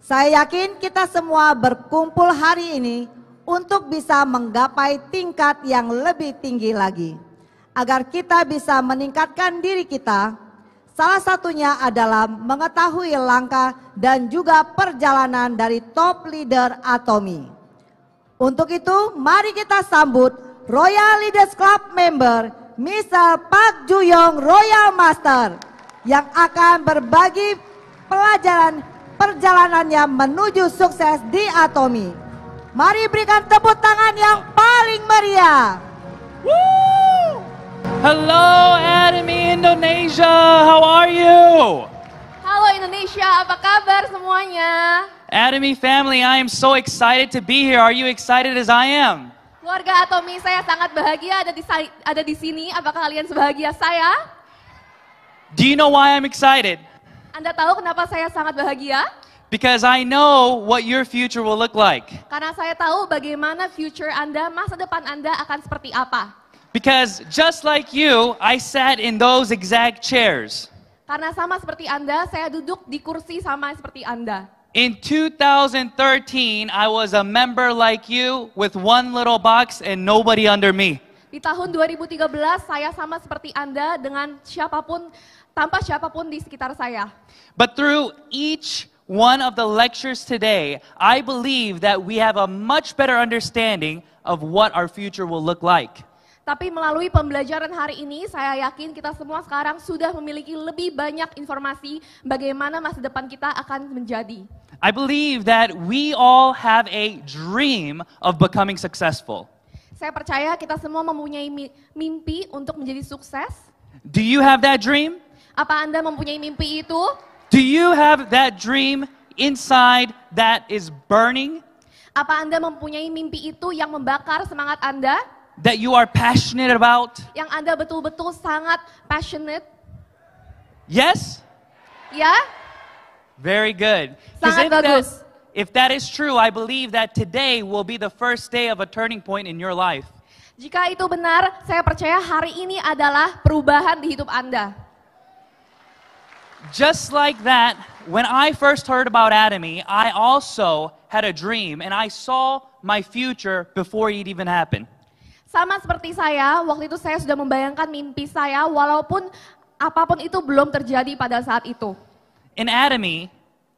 Saya yakin kita semua berkumpul hari ini untuk bisa menggapai tingkat yang lebih tinggi lagi. Agar kita bisa meningkatkan diri kita, salah satunya adalah mengetahui langkah dan juga perjalanan dari top leader Atomy. Untuk itu, mari kita sambut Royal Leaders Club member Mr. Park Ju-yong Royal Master yang akan berbagi pelajaran perjalanannya menuju sukses di Atomy. Mari berikan tepuk tangan yang paling meriah. Woo! Hello, Atomy Indonesia. How are you? Halo Indonesia, apa kabar semuanya? Atomy family, I am so excited to be here. Are you excited as I am? Keluarga Atomy, saya sangat bahagia ada di sini. Apakah kalian sebahagia saya? Do you know why I'm excited? Anda tahu kenapa saya sangat bahagia? Because I know what your future will look like. Karena saya tahu bagaimana future Anda, masa depan Anda akan seperti apa. Because just like you, I sat in those exact chairs. Karena sama seperti Anda, saya duduk di kursi sama seperti Anda. In 2013, I was a member like you with one little box and nobody under me. Di tahun 2013, saya sama seperti Anda dengan siapapun, tanpa siapapun di sekitar saya. But through each one of the lectures today, I believe that we have a much better understanding of what our future will look like. Tapi melalui pembelajaran hari ini, saya yakin kita semua sekarang sudah memiliki lebih banyak informasi bagaimana masa depan kita akan menjadi. I believe that we all have a dream of becoming successful. Saya percaya kita semua mempunyai mimpi untuk menjadi sukses. Do you have that dream? Apa Anda mempunyai mimpi itu? Do you have that dream inside that is burning? Apa Anda mempunyai mimpi itu yang membakar semangat Anda? That you are passionate about? Yang Anda betul-betul sangat passionate? Yes? Ya? Very good. 'Cause Sangat bagus. if that is true, I believe that today will be the first day of a turning point in your life. Jika itu benar, saya percaya hari ini adalah perubahan di hidup Anda. Just like that, when I first heard about Atomy, I also had a dream and I saw my future before it even happened. Sama seperti saya, waktu itu saya sudah membayangkan mimpi saya walaupun apapun itu belum terjadi pada saat itu. In Atomy,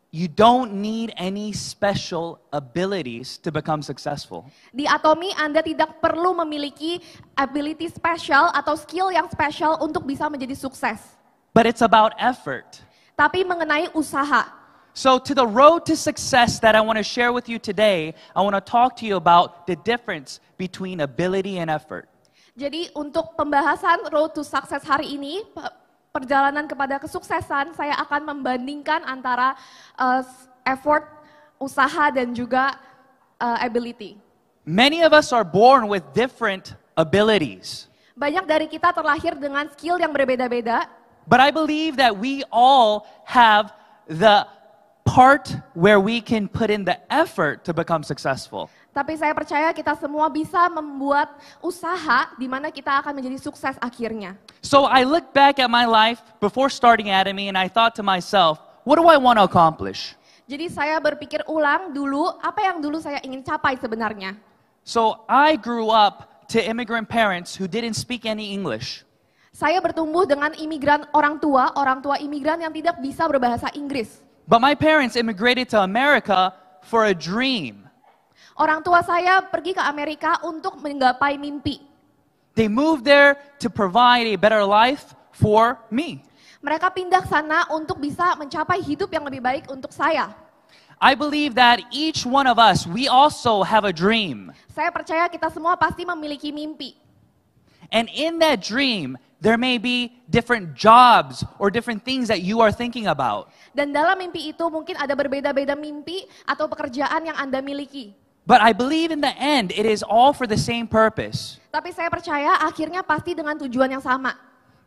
you don't need any special abilities to become successful. Di Atomy Anda tidak perlu memiliki ability spesial atau skill yang spesial untuk bisa menjadi sukses. But it's about effort. Tapi mengenai usaha. So to the road to success that I want to share with you today, I want to talk to you about the difference between ability and effort. Jadi untuk pembahasan road to success hari ini, perjalanan kepada kesuksesan, saya akan membandingkan antara effort, usaha dan juga ability. Many of us are born with different abilities. Banyak dari kita terlahir dengan skill yang berbeda-beda. But I believe that we all have the part where we can put in the effort to become successful. Tapi saya percaya kita semua bisa membuat usaha di mana kita akan menjadi sukses akhirnya. So I look back at my life before starting Atomy and I thought to myself, what do I want to accomplish? Jadi saya berpikir ulang dulu, apa yang dulu saya ingin capai sebenarnya. So I grew up to immigrant parents who didn't speak any English. Saya bertumbuh dengan orang tua imigran yang tidak bisa berbahasa Inggris. But my parents immigrated to America for a dream. Orang tua saya pergi ke Amerika untuk menggapai mimpi. They moved there to provide a better life for me. Mereka pindah ke sana untuk bisa mencapai hidup yang lebih baik untuk saya. I believe that each one of us, we also have a dream. Saya percaya kita semua pasti memiliki mimpi. And in that dream, there may be different jobs or different things that you are thinking about. Dan dalam mimpi itu mungkin ada berbeda-beda mimpi atau pekerjaan yang Anda miliki. But I believe in the end, it is all for the same purpose. Tapi saya percaya akhirnya pasti dengan tujuan yang sama.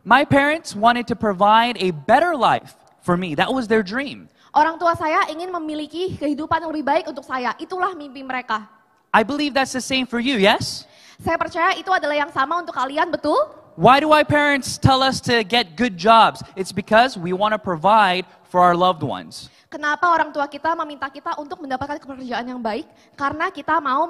My parents wanted to provide a better life for me. That was their dream. Orang tua saya ingin memiliki kehidupan yang lebih baik untuk saya. Itulah mimpi mereka. I believe that's the same for you, yes? Saya percaya itu adalah yang sama untuk kalian, betul? why do our parents tell us to get good jobs? It's because we want to provide for our loved ones. Kenapa orang tua kita meminta kita untuk mendapatkan pekerjaan yang baik? Karena kita mau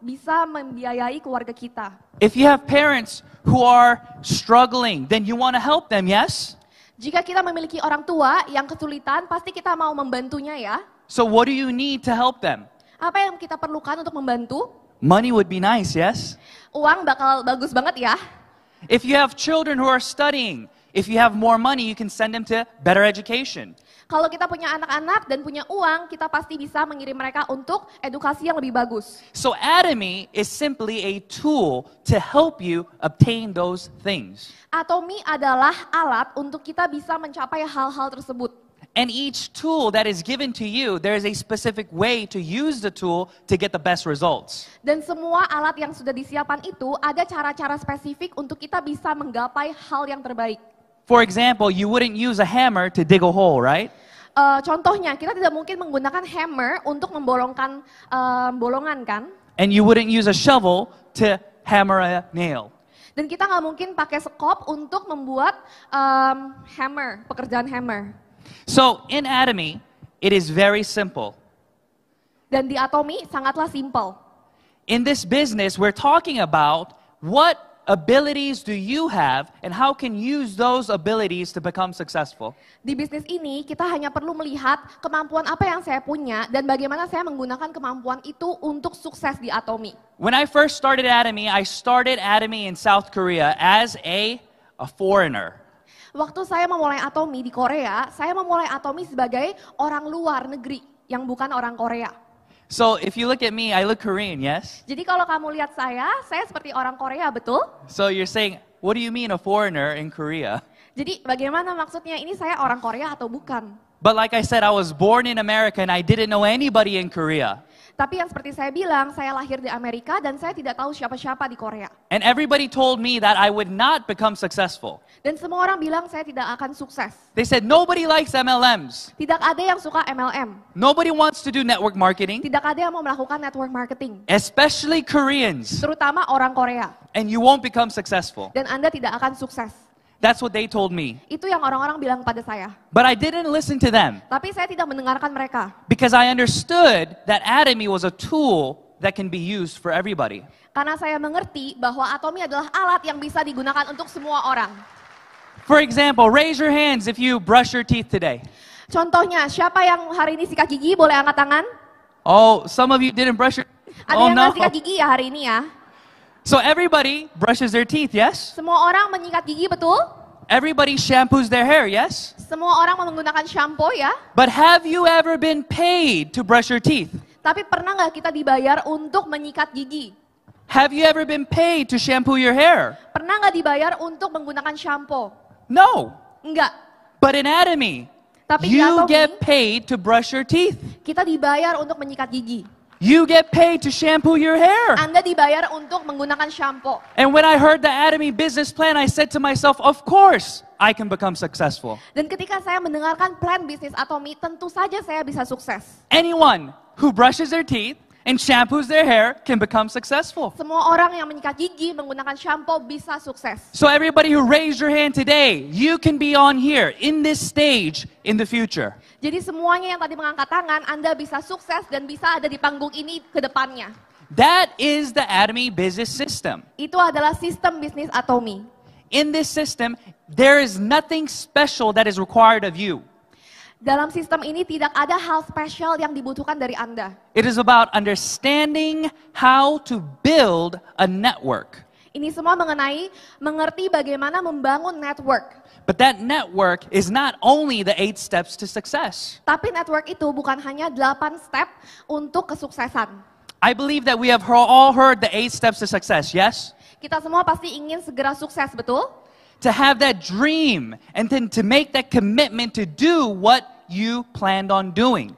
bisa membiayai keluarga kita. If you have parents who are struggling, then you want to help them, yes? Jika kita memiliki orang tua yang kesulitan, pasti kita mau membantunya ya. So what do you need to help them? Apa yang kita perlukan untuk membantu? Money would be nice, yes? Uang bakal bagus banget ya. If you have children who are studying, if you have more money, you can send them to better education. Kalau kita punya anak-anak dan punya uang, kita pasti bisa mengirim mereka untuk edukasi yang lebih bagus. So Atomy is simply a tool to help you obtain those things. Atomy adalah alat untuk kita bisa mencapai hal-hal tersebut. And each tool that is given to you, there is a specific way to use the tool to get the best results. Dan semua alat yang sudah disiapkan itu ada cara-cara spesifik untuk kita bisa menggapai hal yang terbaik. For example, you wouldn't use a hammer to dig a hole, right? Contohnya, kita tidak mungkin menggunakan hammer untuk membolongkan bolongan kan? And you wouldn't use a shovel to hammer a nail. Dan kita nggak mungkin pakai sekop untuk membuat hammer, pekerjaan hammer. So in Atomy, it is very simple. Dan di Atomy sangatlah simple. In this business, we're talking about what abilities do you have and how can you use those abilities to become successful. Di bisnis ini kita hanya perlu melihat kemampuan apa yang saya punya dan bagaimana saya menggunakan kemampuan itu untuk sukses di Atomy. When I first started Atomy in South Korea as a foreigner. Waktu saya memulai Atomy di Korea, saya memulai Atomy sebagai orang luar negeri yang bukan orang Korea. So if you look at me, I look Korean, yes? Jadi kalau kamu lihat saya seperti orang Korea, betul? So you're saying, what do you mean a foreigner in Korea? Jadi bagaimana maksudnya ini saya orang Korea atau bukan? But like I said, I was born in America and I didn't know anybody in Korea. Tapi yang seperti saya bilang, saya lahir di Amerika dan saya tidak tahu siapa-siapa di Korea. And everybody told me that I would not become successful. Dan semua orang bilang saya tidak akan sukses. They said nobody likes MLMs. Tidak ada yang suka MLM. Nobody wants to do network marketing, Tidak ada yang mau melakukan network marketing. especially Koreans. Terutama orang Korea. And you won't become successful. Dan Anda tidak akan sukses. That's what they told me. Itu yang orang-orang bilang pada saya. But I didn't listen to them Tapi saya tidak mendengarkan mereka. because I understood that Atomy was a tool that can be used for everybody. Karena saya mengerti bahwa Atomy adalah alat yang bisa digunakan untuk semua orang. For example, raise your hands if you brush your teeth today. Contohnya, siapa yang hari ini sikat gigi boleh angkat tangan? Oh, some of you didn't brush your... Ada Oh yang no. nggak sikat gigi ya hari ini ya? So everybody brushes their teeth, yes? Semua orang menyikat gigi, betul? Everybody shampoos their hair, yes? Semua orang menggunakan shampoo ya? But have you ever been paid to brush your teeth? Tapi pernah nggak kita dibayar untuk menyikat gigi? Have you ever been paid to shampoo your hair? Pernah nggak dibayar untuk menggunakan shampoo? No. Enggak. But in Atomy, Tapi di you Atomy, get paid to brush your teeth. kita dibayar untuk menyikat gigi. You get paid to shampoo your hair. Anda dibayar untuk menggunakan shampoo. And when I heard the Atomy business plan, I said to myself, of course I can become successful. Dan ketika saya mendengarkan plan bisnis Atomy, tentu saja saya bisa sukses. Anyone who brushes their teeth and shampoos their hair can become successful. Semua orang yang menyikat gigi menggunakan shampoo bisa sukses. So everybody who raised your hand today, you can be on here in this stage in the future. Jadi semuanya yang tadi mengangkat tangan, Anda bisa sukses dan bisa ada di panggung ini ke depannya. That is the Atomy business system. Itu adalah sistem bisnis Atomy. In this system, there is nothing special that is required of you. Dalam sistem ini tidak ada hal spesial yang dibutuhkan dari Anda. It is about understanding how to build a network. Ini semua mengenai mengerti bagaimana membangun network. But that network is not only the 8 steps to success. Tapi network itu bukan hanya 8 step untuk kesuksesan. I believe that we have all heard the 8 steps to success, yes? Kita semua pasti ingin segera sukses, betul? To have that dream and then to make that commitment to do what you planned on doing.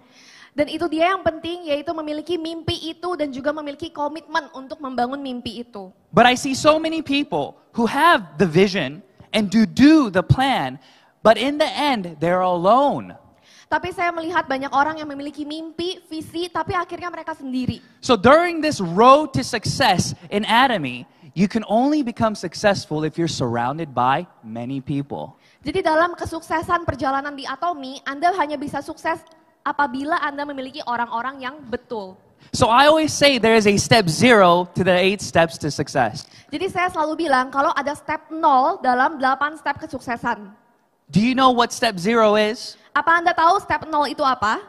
Dan itu dia yang penting, yaitu memiliki mimpi itu dan juga memiliki komitmen untuk membangun mimpi itu. But I see so many people who have the vision and do the plan, but in the end, they're alone. Tapi saya melihat banyak orang yang memiliki mimpi, visi, tapi akhirnya mereka sendiri. So during this road to success in Atomy, you can only become successful if you're surrounded by many people. Jadi dalam kesuksesan perjalanan di Atomi, Anda hanya bisa sukses apabila Anda memiliki orang-orang yang betul. So I always say there is a step 0 to the 8 steps to success. Jadi saya selalu bilang kalau ada step 0 dalam 8 step kesuksesan. Do you know what step 0 is? Apa Anda tahu step 0 itu apa?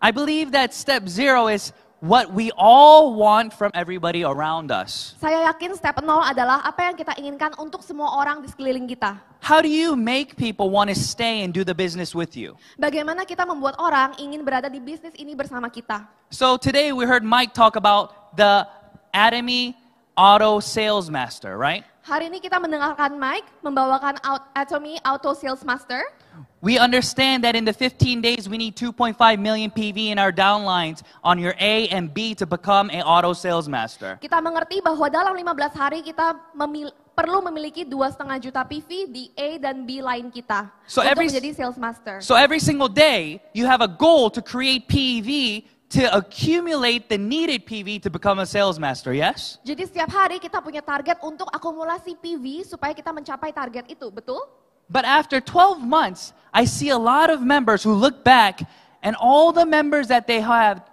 I believe that step 0 is what we all want from everybody around us. Saya yakin step 0 adalah apa yang kita inginkan untuk semua orang di sekeliling kita. How do you make people want to stay and do the business with you? Bagaimana kita membuat orang ingin berada di bisnis ini bersama kita. So today we heard Mike talk about the Atomy Auto Sales Master, right? Hari ini kita mendengarkan Mike membawakan Atomy Auto Sales Master. We understand that in the 15 days we need 2.5 million PV in our downlines on your A and B to become an auto sales master. Kita mengerti bahwa dalam 15 hari kita perlu memiliki 2,5 juta PV di A dan B line kita So untuk menjadi sales master. So every single day you have a goal to create PV to accumulate the needed PV to become a sales master, yes? Jadi setiap hari kita punya target untuk akumulasi PV supaya kita mencapai target itu, betul? But after 12 months, I see a lot of members who look back and all the members that they have,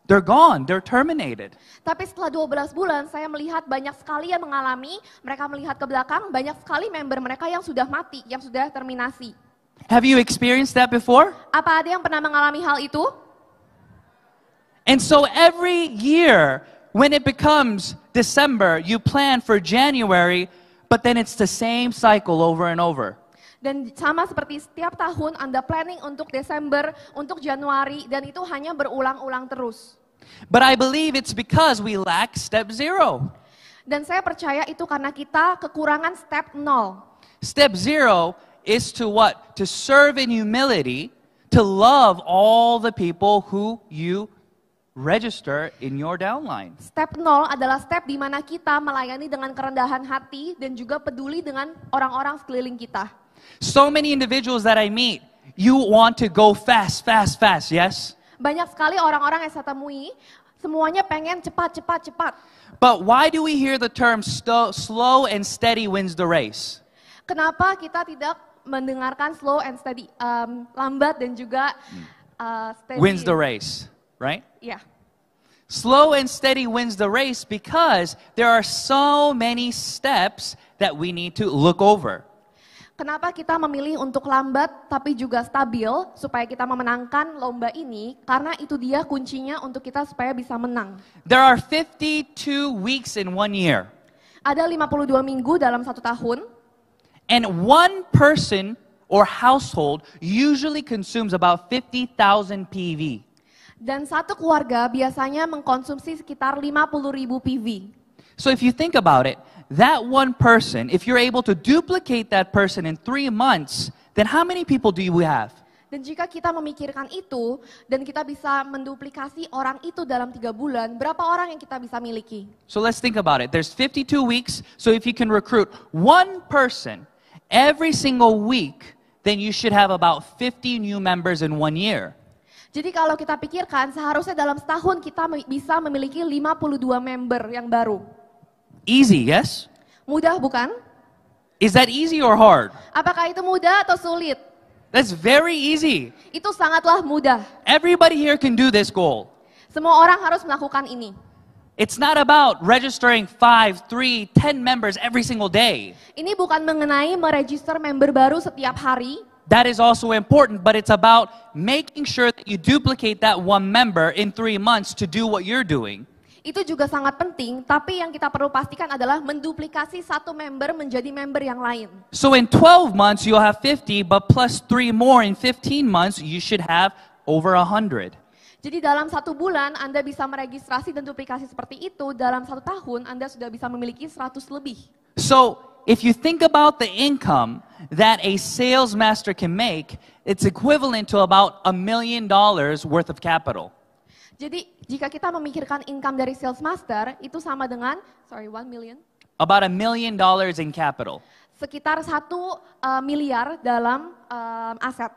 they're gone, they're terminated. Tapi setelah 12 bulan, saya melihat banyak sekali yang mengalami, mereka melihat ke belakang, banyak sekali member mereka yang sudah mati, yang sudah terminasi. Have you experienced that before? Apa ada yang pernah mengalami hal itu? And so every year, when it becomes December, you plan for January, but then it's the same cycle over and over. Dan sama seperti setiap tahun Anda planning untuk Desember, untuk Januari, dan itu hanya berulang-ulang terus. But I believe it's because we lack step 0. Dan saya percaya itu karena kita kekurangan step 0. Step 0 is to what? To serve in humility, to love all the people who you register in your downline. Step 0 adalah step di mana kita melayani dengan kerendahan hati dan juga peduli dengan orang-orang sekeliling kita. So many individuals that I meet, you want to go fast, fast, fast, yes? Banyak sekali orang-orang yang saya temui, semuanya pengen cepat, cepat, cepat. But why do we hear the term slow and steady wins the race? Kenapa kita tidak mendengarkan slow and steady, lambat dan juga steady? Wins the race, right? Ya. Slow and steady wins the race because there are so many steps that we need to look over. Kenapa kita memilih untuk lambat tapi juga stabil supaya kita memenangkan lomba ini? Karena itu dia kuncinya untuk kita supaya bisa menang. There are 52 weeks in 1 year. Ada 52 minggu dalam 1 tahun. And one person or household usually consumes about 50,000 PV. Dan satu keluarga biasanya mengkonsumsi sekitar 50.000 PV. So if you think about it, that one person, if you're able to duplicate that person in 3 months, then how many people do we have? Dan jika kita memikirkan itu, dan kita bisa menduplikasi orang itu dalam 3 bulan, berapa orang yang kita bisa miliki? So let's think about it. There's 52 weeks, so if you can recruit one person every single week, then you should have about 50 new members in 1 year. Jadi kalau kita pikirkan, seharusnya dalam setahun kita bisa memiliki 52 member yang baru. Easy, yes? Mudah bukan? Is that easy or hard? Apakah itu mudah atau sulit? That's very easy. Itu sangatlah mudah. Everybody here can do this goal. Semua orang harus melakukan ini. It's not about registering 5, 3, 10 members every single day. Ini bukan mengenai meregister member baru setiap hari. That is also important, but it's about making sure that you duplicate that one member in 3 months to do what you're doing. Itu juga sangat penting, tapi yang kita perlu pastikan adalah menduplikasi satu member menjadi member yang lain. So in 12 months, you'll have 50, but plus 3 more in 15 months, you should have over 100. Jadi dalam 1 bulan Anda bisa meregistrasi dan duplikasi seperti itu, dalam 1 tahun Anda sudah bisa memiliki 100 lebih. So if you think about the income that a sales master can make, it's equivalent to about $1 million worth of capital. Jadi jika kita memikirkan income dari sales master, itu sama dengan, 1 million? About $1 million in capital. Sekitar 1 miliar dalam aset.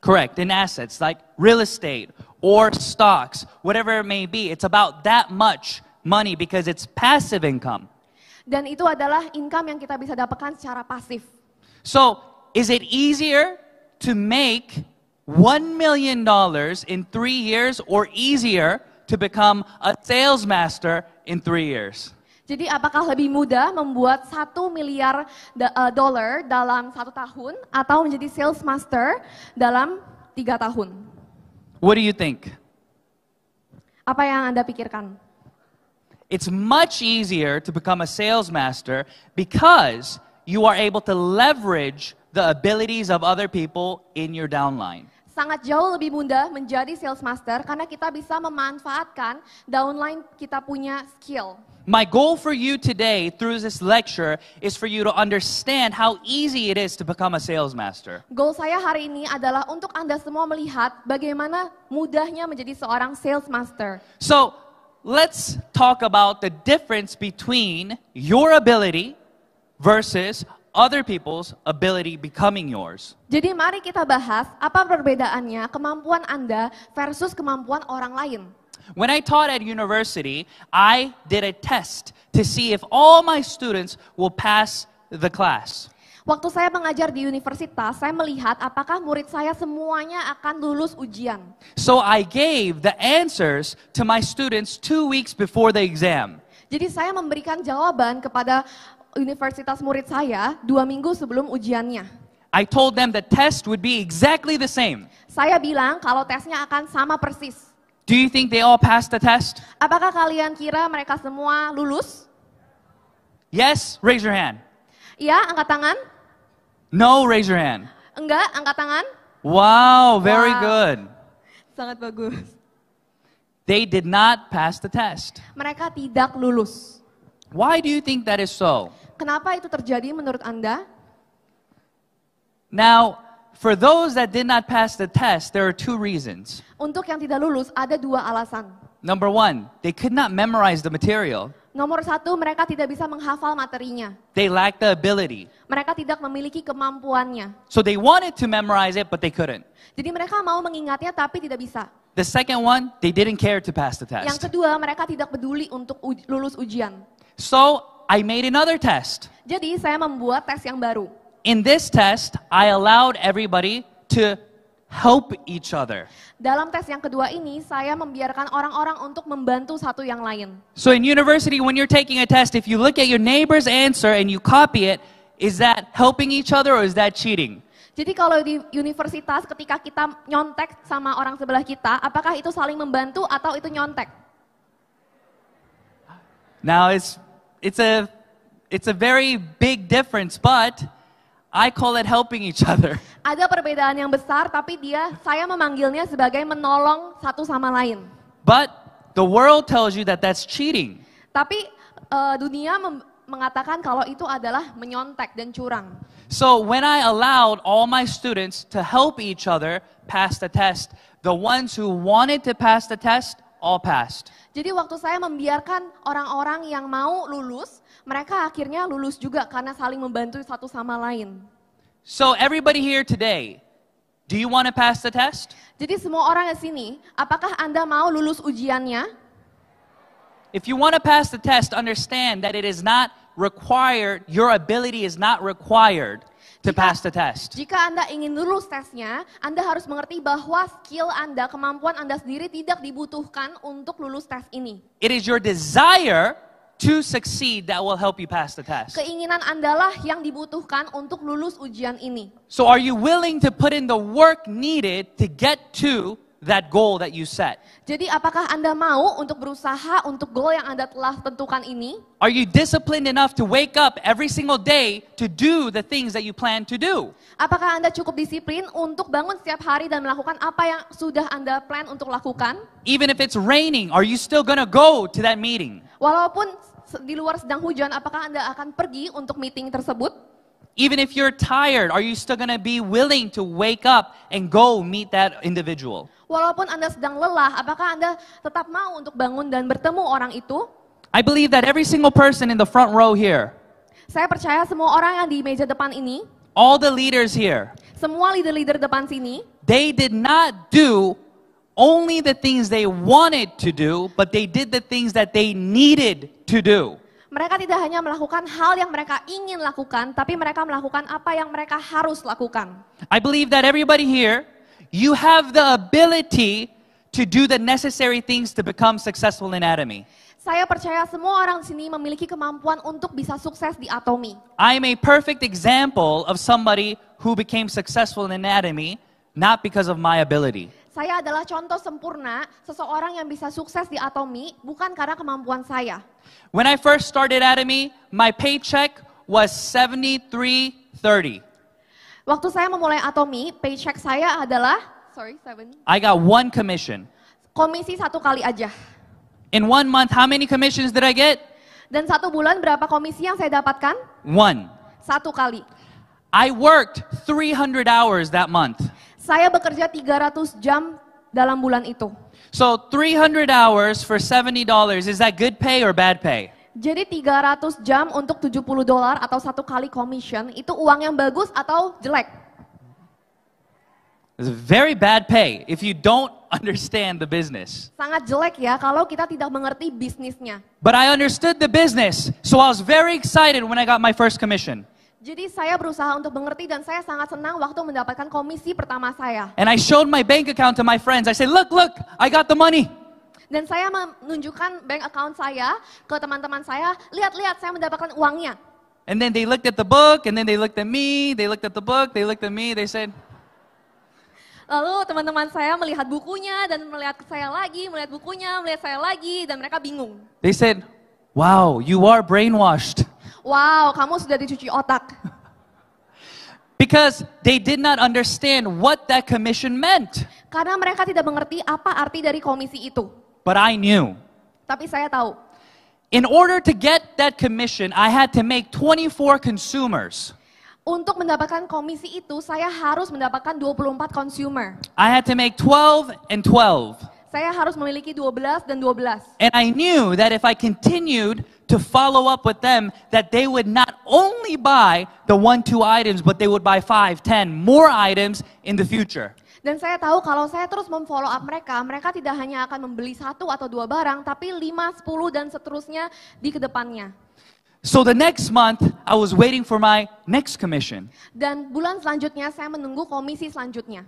Correct, in assets like real estate or stocks, whatever it may be. It's about that much money because it's passive income. Dan itu adalah income yang kita bisa dapatkan secara pasif. So, is it easier to make $1 million in 3 years or easier to become a sales master in 3 years? Jadi apakah lebih mudah membuat $1 miliar dalam 1 tahun atau menjadi sales master dalam 3 tahun? What do you think? Apa yang Anda pikirkan? It's much easier to become a sales master because you are able to leverage the abilities of other people in your downline. Sangat jauh lebih mudah menjadi sales master karena kita bisa memanfaatkan downline kita punya skill. My goal for you today through this lecture is for you to understand how easy it is to become a sales master. Goal saya hari ini adalah untuk Anda semua melihat bagaimana mudahnya menjadi seorang sales master. So, let's talk about the difference between your ability versus other people's ability becoming yours. Jadi mari kita bahas apa perbedaannya kemampuan Anda versus kemampuan orang lain. When I taught at university, I did a test to see if all my students will pass the class. Waktu saya mengajar di universitas, saya melihat apakah murid saya semuanya akan lulus ujian. So I gave the answers to my students 2 weeks before the exam. Jadi saya memberikan jawaban kepada universitas murid saya 2 minggu sebelum ujiannya. I told them the test would be exactly the same. Saya bilang kalau tesnya akan sama persis. Do you think they all passed the test? Apakah kalian kira mereka semua lulus? Yes, raise your hand. Iya, angkat tangan. No, raise your hand. Enggak, angkat tangan. Wow, very Wow. good. Sangat bagus. They did not pass the test. Mereka tidak lulus. Why do you think that is so? Kenapa itu terjadi menurut Anda? Now, for those that did not pass the test, there are 2 reasons. Untuk yang tidak lulus ada 2 alasan. Number 1, they could not memorize the material. Nomor 1, mereka tidak bisa menghafal materinya. They lacked the ability. Mereka tidak memiliki kemampuannya. So they wanted to memorize it, but they couldn't. Jadi mereka mau mengingatnya tapi tidak bisa. The second one, they didn't care to pass the Yang test. kedua, mereka tidak peduli untuk lulus ujian. So I made another test. Jadi saya membuat tes yang baru. In this test, I allowed everybody to help each other. Dalam tes yang kedua ini, saya membiarkan orang-orang untuk membantu satu yang lain. So in university, when you're taking a test, if you look at your neighbor's answer and you copy it, is that helping each other or is that cheating? Jadi kalau di universitas ketika kita nyontek sama orang sebelah kita, apakah itu saling membantu atau itu nyontek? Now it's a very big difference, but I call it helping each other. Ada perbedaan yang besar, tapi saya memanggilnya sebagai menolong satu sama lain. But the world tells you that that's cheating. Tapi dunia mengatakan kalau itu adalah menyontek dan curang. So when I allowed all my students to help each other pass the test, the ones who wanted to pass the test all passed. Jadi waktu saya membiarkan orang-orang yang mau lulus, mereka akhirnya lulus juga karena saling membantu satu sama lain. So everybody here today, do you want to pass the test? Jadi semua orang di sini, apakah Anda mau lulus ujiannya? If you want to pass the test, understand that it is not required, your ability is not required to pass the test. Jika Anda ingin lulus tesnya, Anda harus mengerti bahwa skill Anda, kemampuan Anda sendiri tidak dibutuhkan untuk lulus tes ini. It is your desire to succeed that will help you pass the test. Keinginan Anda lah yang dibutuhkan untuk lulus ujian ini. So are you willing to put in the work needed to get to that goal that you set? Jadi apakah Anda mau untuk berusaha untuk goal yang Anda telah tentukan ini? Are you disciplined enough to wake up every single day to do the things that you plan to do? Apakah Anda cukup disiplin untuk bangun setiap hari dan melakukan apa yang sudah Anda plan untuk lakukan? Even if it's raining, are you still gonna go to that meeting? Walaupun di luar sedang hujan, apakah Anda akan pergi untuk meeting tersebut? Even if you're tired, are you still gonna be willing to wake up and go meet that individual? Walaupun Anda sedang lelah, apakah Anda tetap mau untuk bangun dan bertemu orang itu? I believe that every single person in the front row here, Saya percaya semua orang yang di meja depan ini, all the leaders here, semua leader-leader depan sini, they did not do only the things they wanted to do, but they did the things that they needed to do. Mereka tidak hanya melakukan hal yang mereka ingin lakukan, tapi mereka melakukan apa yang mereka harus lakukan. I believe that everybody here, you have the ability to do the necessary things to become successful in Atomy. Saya percaya semua orang di sini memiliki kemampuan untuk bisa sukses di Atomy. I am a perfect example of somebody who became successful in Atomy, not because of my ability. Saya adalah contoh sempurna seseorang yang bisa sukses di Atomy bukan karena kemampuan saya. When I first started Atomy, my paycheck was $73.30. Waktu saya memulai Atomy, paycheck saya adalah, I got one commission. komisi 1 kali aja. In 1 month, how many commissions did I get? Dan 1 bulan berapa komisi yang saya dapatkan? 1. 1 kali. I worked 300 hours that month. Saya bekerja 300 jam dalam bulan itu. So 300 hours for $70, is that good pay or bad pay? Jadi 300 jam untuk $70 atau 1 kali commission, itu uang yang bagus atau jelek? It's very bad pay if you don't understand the business. Sangat jelek ya kalau kita tidak mengerti bisnisnya. But I understood the business, so I was very excited when I got my first commission. Jadi saya berusaha untuk mengerti dan saya sangat senang waktu mendapatkan komisi pertama saya. And I showed my bank account to my friends. I said, look, I got the money. Dan saya menunjukkan bank account saya ke teman-teman saya, lihat-lihat saya mendapatkan uangnya. And then they looked at the book, and then they looked at me, they looked at the book, they looked at me, they said, Lalu teman-teman saya melihat bukunya dan melihat saya lagi, melihat bukunya, melihat saya lagi, dan mereka bingung. they said, wow, you are brainwashed. Wow, kamu sudah dicuci otak. Because they did not understand what that commission meant. Karena mereka tidak mengerti apa arti dari komisi itu. But I knew. Tapi saya tahu, In order to get that commission, I had to make 24 consumers. untuk mendapatkan komisi itu, saya harus mendapatkan 24 consumer. I had to make 12 and 12. Saya harus memiliki 12 dan 12. And I knew that if I continued to follow up with them, that they would not only buy the 1-2 items, but they would buy 5, 10 more items in the future. Dan saya tahu kalau saya terus memfollow up mereka, mereka tidak hanya akan membeli 1 atau 2 barang, tapi 5, 10 dan seterusnya di kedepannya. So the next month, I was waiting for my next commission. Dan bulan selanjutnya saya menunggu komisi selanjutnya.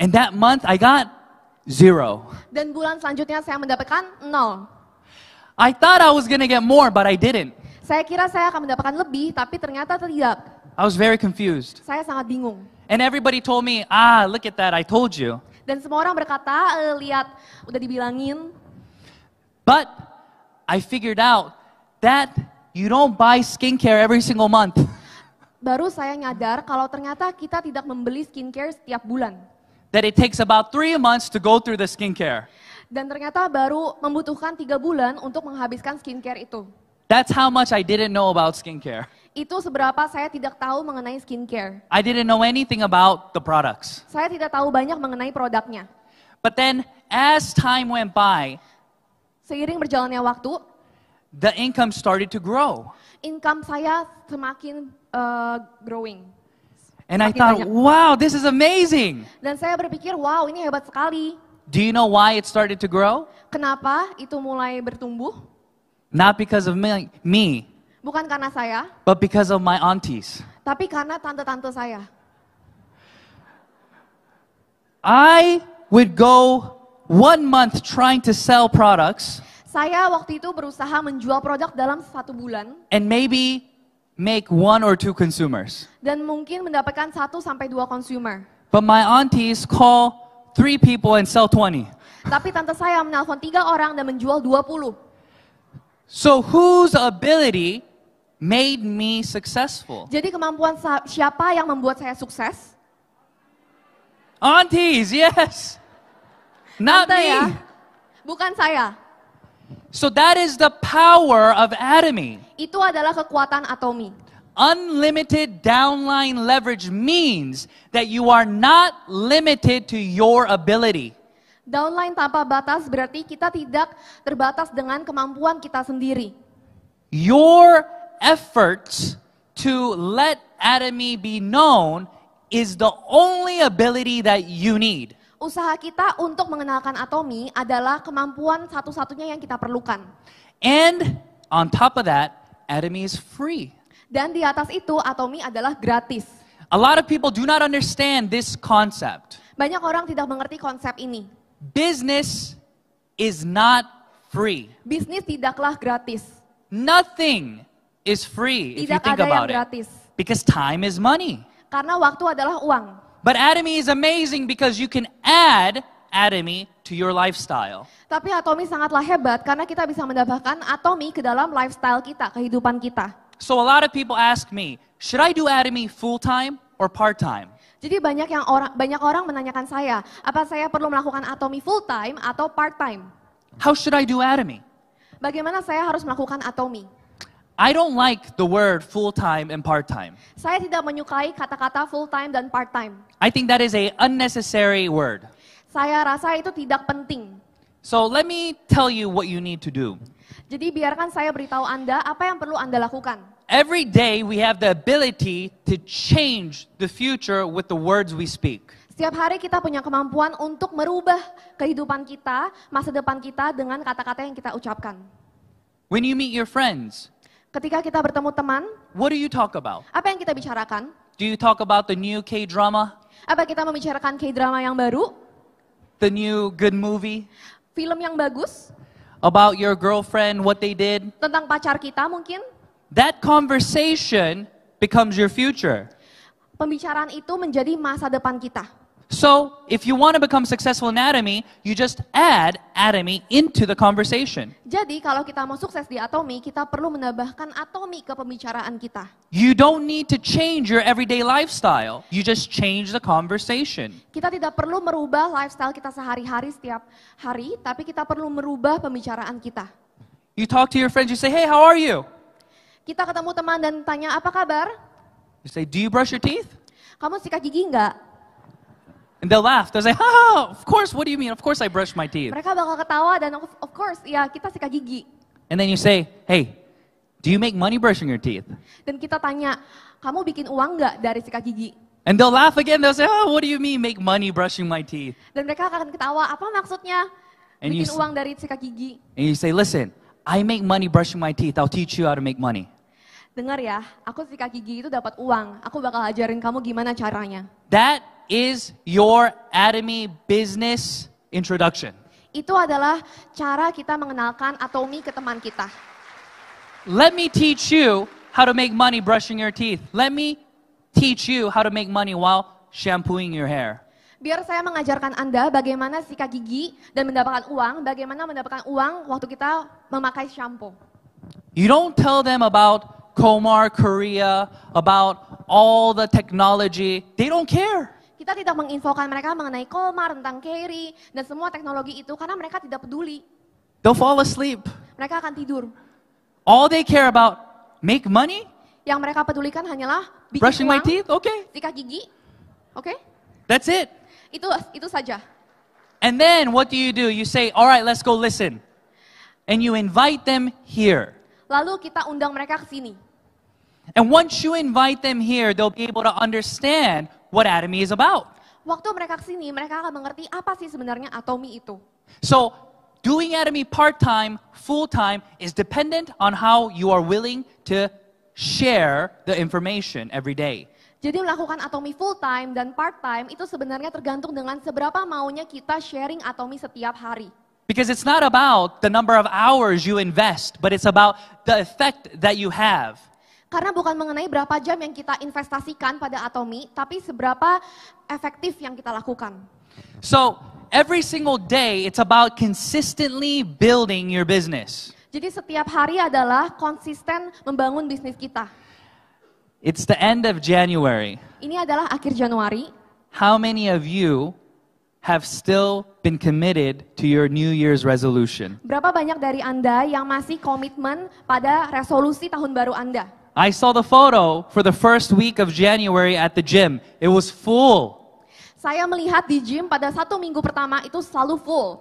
And that month, I got 0. Dan bulan selanjutnya saya mendapatkan 0. I thought I was going to get more, but I didn't. Saya kira saya akan mendapatkan lebih, tapi ternyata tidak. I was very confused. Saya sangat bingung. And everybody told me, look at that, I told you. Dan semua orang berkata, lihat, udah dibilangin. But I figured out that you don't buy skincare every single month. Baru saya nyadar kalau ternyata kita tidak membeli skincare setiap bulan. That it takes about 3 months to go through the skincare. Dan ternyata baru membutuhkan 3 bulan untuk menghabiskan skincare itu. That's how much I didn't know about skincare. Itu seberapa saya tidak tahu mengenai skincare. I didn't know anything about the products. Saya tidak tahu banyak mengenai produknya. But then, as time went by, Seiring berjalannya waktu, the income started to grow. income saya semakin growing. And I Semakin thought, banyak. wow, this is amazing. Dan saya berpikir, wow, ini hebat sekali. Do you know why it started to grow? Kenapa itu mulai bertumbuh? Not because of me, Bukan karena saya, but because of my aunties. tapi karena tante-tante saya. I would go 1 month trying to sell products Saya waktu itu berusaha menjual produk dalam 1 bulan and maybe make 1 or 2 consumers. dan mungkin mendapatkan 1 sampai 2 consumer. But my aunties call 3 people and sell 20. Tapi tante saya menelpon 3 orang dan menjual 20. So whose ability made me successful? Jadi kemampuan siapa yang membuat saya sukses? Aunties, yes. Not Tante ya, me. bukan saya. So that is the power of Atomy. Itu adalah kekuatan Atomy. Unlimited downline leverage means that you are not limited to your ability. Downline tanpa batas berarti kita tidak terbatas dengan kemampuan kita sendiri. Your efforts to let Atomy be known is the only ability that you need. Usaha kita untuk mengenalkan Atomy adalah kemampuan satu-satunya yang kita perlukan. And on top of that, Atomy is free. Dan di atas itu Atomy adalah gratis. A lot of people do not understand this concept. Banyak orang tidak mengerti konsep ini. Business is not free. Bisnis tidaklah gratis. Nothing is free if you Tidak think ada yang about it. gratis. Because time is money. Karena waktu adalah uang. But Atomy is amazing because you can add Atomy to your lifestyle. Tapi Atomy sangatlah hebat karena kita bisa menambahkan Atomy ke dalam lifestyle kita, kehidupan kita. So a lot of people ask me, should I do Atomy full-time or part-time? Jadi banyak orang menanyakan saya, apa saya perlu melakukan Atomy full time atau part time? How should I do Atomy? Bagaimana saya harus melakukan Atomy? I don't like the word full-time and part-time. Saya tidak menyukai kata-kata full time dan part time. I think that is a unnecessary word. Saya rasa itu tidak penting. So let me tell you what you need to do. Jadi biarkan saya beritahu Anda apa yang perlu Anda lakukan. Every day we have the ability to change the future with the words we speak. Setiap hari kita punya kemampuan untuk merubah kehidupan kita, masa depan kita dengan kata-kata yang kita ucapkan. When you meet your friends, Ketika kita bertemu teman, what do you talk about? apa yang kita bicarakan? Do you talk about the new K-drama? Apa kita membicarakan K-drama yang baru? The new good movie? Film yang bagus? About your girlfriend, what they did? Tentang pacar kita mungkin? That conversation becomes your future. Pembicaraan itu menjadi masa depan kita. So, if you want to become successful in Atomy, you just add Atomy into the conversation. Jadi kalau kita mau sukses di Atomy, kita perlu menambahkan Atomy ke pembicaraan kita. You don't need to change your everyday lifestyle. You just change the conversation. Kita tidak perlu merubah lifestyle kita sehari-hari setiap hari, tapi kita perlu merubah pembicaraan kita. You talk to your friends, you say, hey, how are you? Kita ketemu teman dan tanya, apa kabar? You say, do you brush your teeth? Kamu sikat gigi enggak? And they'll laugh. They'll say, oh, of course, what do you mean? Of course I brush my teeth. Mereka bakal ketawa dan of course, ya kita sikat gigi. And then you say, hey, do you make money brushing your teeth? Dan kita tanya, kamu bikin uang enggak dari sikat gigi? And they'll laugh again. They'll say, oh, what do you mean make money brushing my teeth? Dan mereka akan ketawa, apa maksudnya And you bikin s- uang dari sikat gigi? And you say, listen, I make money brushing my teeth. I'll teach you how to make money. Dengar ya, aku sikat gigi itu dapat uang. Aku bakal ajarin kamu gimana caranya. That is your Atomy business introduction. Itu adalah cara kita mengenalkan Atomy ke teman kita. Let me teach you how to make money brushing your teeth. Let me teach you how to make money while shampooing your hair. Biar saya mengajarkan Anda bagaimana sikat gigi dan mendapatkan uang, bagaimana mendapatkan uang waktu kita memakai shampoo. You don't tell them about Komar, Korea, about all the technology. They don't care. Kita tidak menginfokan mereka mengenai Komar, tentang Kerry, dan semua teknologi itu karena mereka tidak peduli. They'll fall asleep. Mereka akan tidur. All they care about, make money, Yang mereka pedulikan hanyalah bikin brushing my uang, teeth, okay. sikat gigi. Oke? That's it. Itu saja. And then what do? You say, all right, let's go listen. And you invite them here. Lalu kita undang mereka ke sini. And once you invite them here, they'll be able to understand what Atomy is about. Waktu mereka ke sini, mereka akan mengerti apa sih sebenarnya Atomy itu. So, doing Atomy part-time, full-time is dependent on how you are willing to share the information every day. Jadi melakukan Atomy full time dan part time itu sebenarnya tergantung dengan seberapa maunya kita sharing Atomy setiap hari. Because it's not about the number of hours you invest, but it's about the effect that you have. Karena bukan mengenai berapa jam yang kita investasikan pada Atomy, tapi seberapa efektif yang kita lakukan. So, every single day, it's about consistently building your business. Jadi setiap hari adalah konsisten membangun bisnis kita. It's the end of January. Ini adalah akhir Januari. How many of you have still been committed to your New Year's resolution? Berapa banyak dari Anda yang masih komitmen pada resolusi tahun baru Anda? I saw the photo for the first week of January at the gym. It was full. Saya melihat di gym pada 1 minggu pertama itu selalu full.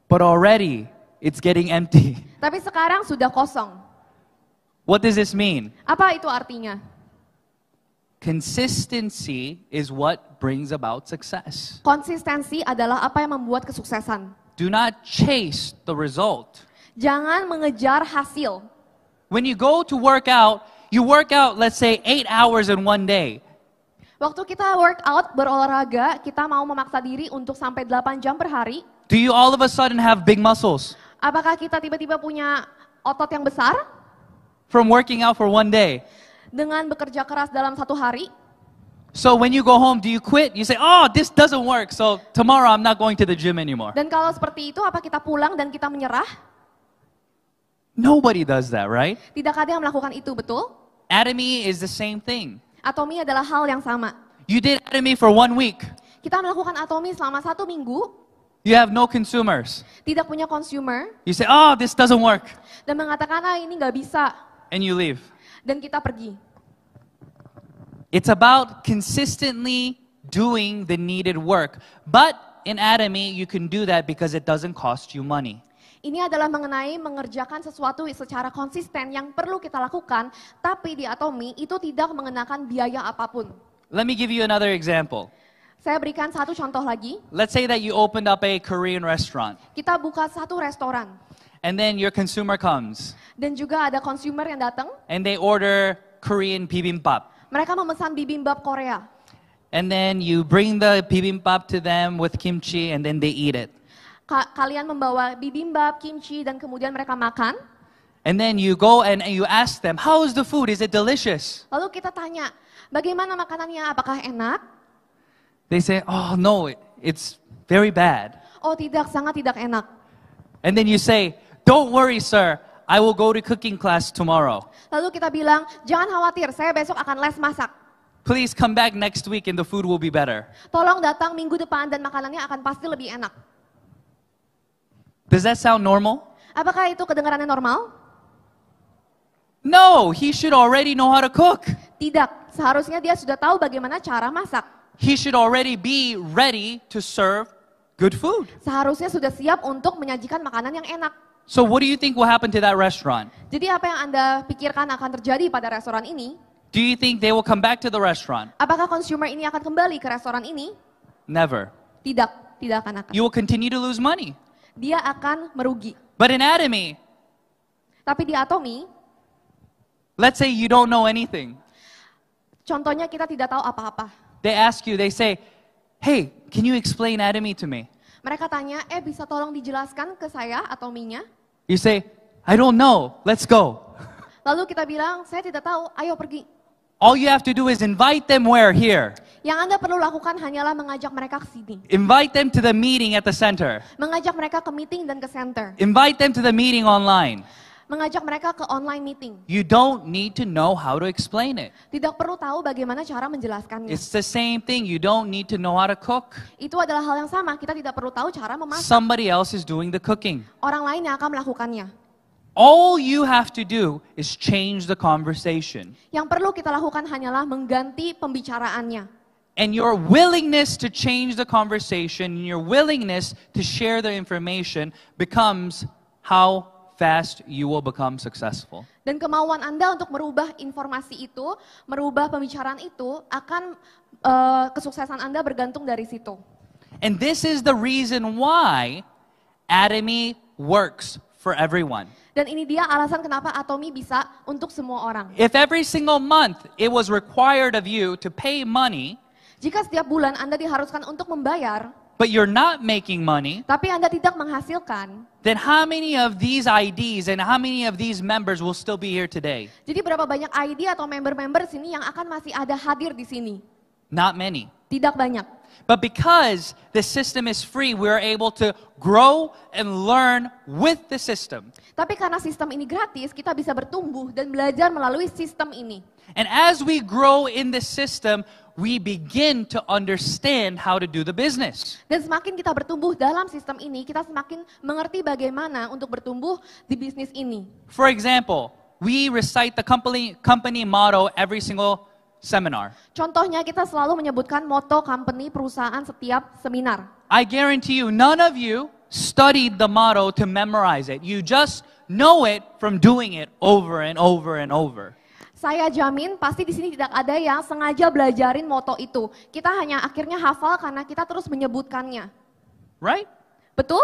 But already, it's getting empty. Tapi sekarang sudah kosong. What does this mean? Apa itu artinya? Consistency is what brings about success. Konsistensi adalah apa yang membuat kesuksesan. Do not chase the result. Jangan mengejar hasil. when you go to work out, let's say 8 hours in one day. Waktu kita workout, berolahraga, kita mau memaksa diri untuk sampai 8 jam per hari. Do you all of a sudden have big muscles Apakah kita tiba-tiba punya otot yang besar from working out for one day? dengan bekerja keras dalam satu hari? So when you go home, do you quit? You say, oh, this doesn't work, so tomorrow I'm not going to the gym anymore. Dan kalau seperti itu, apa kita pulang dan kita menyerah? Nobody does that, right? Tidak ada yang melakukan itu, betul? Atomy is the same thing. Atomi adalah hal yang sama. You did Atomy for 1 week. Kita melakukan atomi selama 1 minggu, You have no consumers. tidak punya consumer, You say, oh, this doesn't work. dan mengatakan, ini nggak bisa, And you leave. dan kita pergi. It's about consistently doing the needed work. But in Atomy, you can do that because it doesn't cost you money. Ini adalah mengenai mengerjakan sesuatu secara konsisten yang perlu kita lakukan, tapi di atomi itu tidak mengenakan biaya apapun. Let me give you another example. Saya berikan satu contoh lagi. Let's say that you opened up a Korean restaurant, Kita buka satu restoran, and then your consumer comes, dan juga ada consumer yang datang, and they order Korean bibimbap. mereka memesan bibimbap Korea. And then you bring the bibimbap to them with kimchi, and then they eat it. Kalian membawa bibimbap, kimchi, dan kemudian mereka makan. And then you go and you ask them, how is the food? Is it delicious? Lalu kita tanya, bagaimana makanannya? Apakah enak? They say, oh no, it's very bad. Oh tidak, sangat tidak enak. And then you say, don't worry, sir. I will go to cooking class tomorrow. Lalu kita bilang, jangan khawatir, saya besok akan les masak. Please come back next week and the food will be better. Tolong datang minggu depan dan makanannya akan pasti lebih enak. Does that sound normal? Apakah itu kedengarannya normal? No, he should already know how to cook. Tidak, seharusnya dia sudah tahu bagaimana cara masak. He should already be ready to serve good food. Seharusnya sudah siap untuk menyajikan makanan yang enak. So what do you think will happen to that restaurant? Jadi apa yang Anda pikirkan akan terjadi pada restoran ini? Do you think they will come back to the restaurant? Apakah consumer ini akan kembali ke restoran ini? Never. Tidak, tidak akan. You will continue to lose money. Dia akan merugi. But in Atomy, Tapi di atomi, let's say you don't know anything. contohnya kita tidak tahu apa-apa. They ask you, they say, hey, can you explain Atomy to me? Mereka tanya, bisa tolong dijelaskan ke saya atominya? You say, I don't know, let's go. Lalu kita bilang, saya tidak tahu, ayo pergi. All you have to do is invite them where? Here. Yang Anda perlu lakukan hanyalah mengajak mereka ke sini. Invite them to the meeting at the center. Mengajak mereka ke meeting dan ke center. Invite them to the meeting online. Mengajak mereka ke online meeting. You don't need to know how to explain it. Tidak perlu tahu bagaimana cara menjelaskannya. It's the same thing. You don't need to know how to cook. Itu adalah hal yang sama, kita tidak perlu tahu cara memasak. Somebody else is doing the cooking. Orang lain yang akan melakukannya. All you have to do is change the conversation. Yang perlu kita lakukan hanyalah mengganti pembicaraannya. And your willingness to change the conversation, your willingness to share the information becomes how fast you will become successful. Dan kemauan Anda untuk merubah informasi itu, merubah pembicaraan itu, akan kesuksesan Anda bergantung dari situ. And this is the reason why Atomy works for everyone. Dan ini dia alasan kenapa Atomi bisa untuk semua orang. If every single month it was required of you to pay money, Jika setiap bulan Anda diharuskan untuk membayar, but you're not making money, tapi Anda tidak menghasilkan, then how many of these IDs and how many of these members will still be here today? jadi berapa banyak ID atau member-member sini yang akan masih ada hadir di sini? Not many. Tidak banyak. But because the system is free, we are able to grow and learn with the system. Tapi karena sistem ini gratis, kita bisa bertumbuh dan belajar melalui sistem ini. And as we grow in the system, we begin to understand how to do the business. Dan semakin kita bertumbuh dalam sistem ini, kita semakin mengerti bagaimana untuk bertumbuh di bisnis ini. For example, we recite the company motto every single seminar. Contohnya kita selalu menyebutkan moto company perusahaan setiap seminar. I guarantee you, none of you studied the motto to memorize it. You just know it from doing it over and over and over. Saya jamin pasti di sini tidak ada yang sengaja belajarin moto itu. Kita hanya akhirnya hafal karena kita terus menyebutkannya. Right? Betul?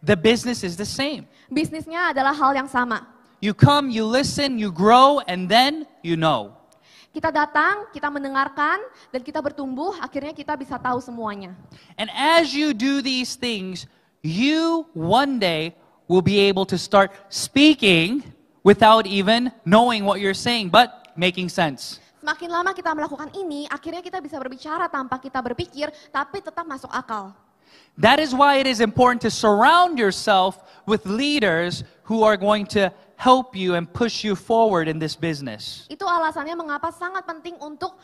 The business is the same. Bisnisnya adalah hal yang sama. you come, you listen, you grow, and then you know. Kita datang, kita mendengarkan, dan kita bertumbuh, akhirnya kita bisa tahu semuanya. And as you do these things, you one day will be able to start speaking without even knowing what you're saying, but making sense. Semakin lama kita melakukan ini, akhirnya kita bisa berbicara tanpa kita berpikir, tapi tetap masuk akal. That is why it is important to surround yourself with leaders who are going to help you and push you forward in this business. Itu alasannya mengapa sangat penting untuk